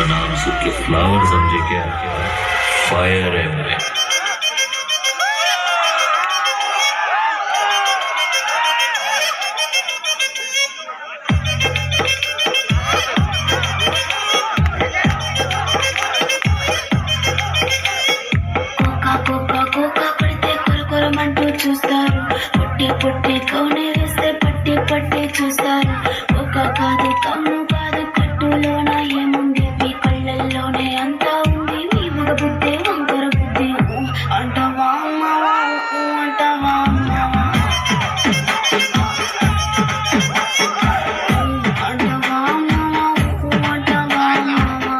नाम सुख के फ्लावर समझे क्या फायर है मेरे చూస్తారు పుట్టి పుట్టి కౌనే వేస్తే పట్టి పట్టి చూస్తారు ఒక కాదు కమ్ము కాదు కట్టులోన ఏముంది మీ కళ్ళల్లోనే అంతా ఉంది మీ మగ బుద్ధి వంకర బుద్ధి అంటావా అమ్మావా అంటావా అమ్మావా అంటావా అమ్మావా అంటావా అమ్మావా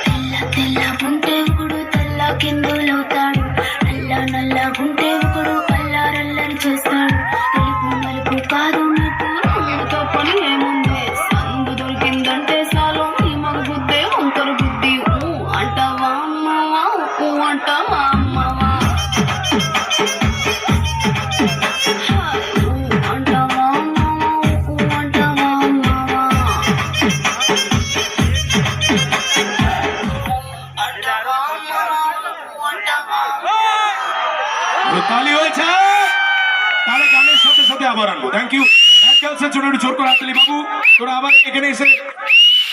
తెల్ల తెల్ల గుంటే గుడు తెల్ల కిందులవుతాడు నల్ల నల్ల గుంటే ఒకడు అల్లారల్లరి చేస్తాడు తెలుపు మలుపు కాదు మీకు రంగుతో పని ఏముంది సందు దొరికిందంటే చాలు మీ మగ బుద్ధే వంకర బుద్ధి అంటావా అమ్మావా అంటావా అమ్మావా అంటావా అమ్మావా అంటావా అమ్మావా তালি হয়েছে তাহলে গানের সাথে সাথে আবার আনবো থ্যাংক ইউ ব্যাড গার্লসের জন্য একটু জোর করে হাততালি বাবু তোরা আবার এখানে এসে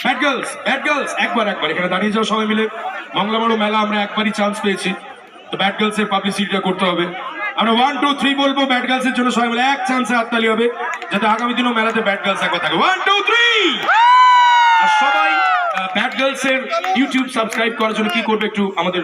ব্যাড গার্লস একবার এখানে দাঁড়িয়ে যাও সবাই মিলে মঙ্গলাবড় মেলা আমরা একবারই চান্স পেয়েছি তো ব্যাড গার্লসের পাবলিসিটিটা করতে হবে আমরা 1 2 3 বলবো ব্যাড গার্লসের জন্য সবাই মিলে এক চান্সে হাততালি হবে যাতে আগামী দিনও মেলাতে ব্যাড গার্লস একবার থাকে 1 2 3 আর সবাই ব্যাড গার্লসের ইউটিউব সাবস্ক্রাইব করার জন্য কি করবে একটু আমাদের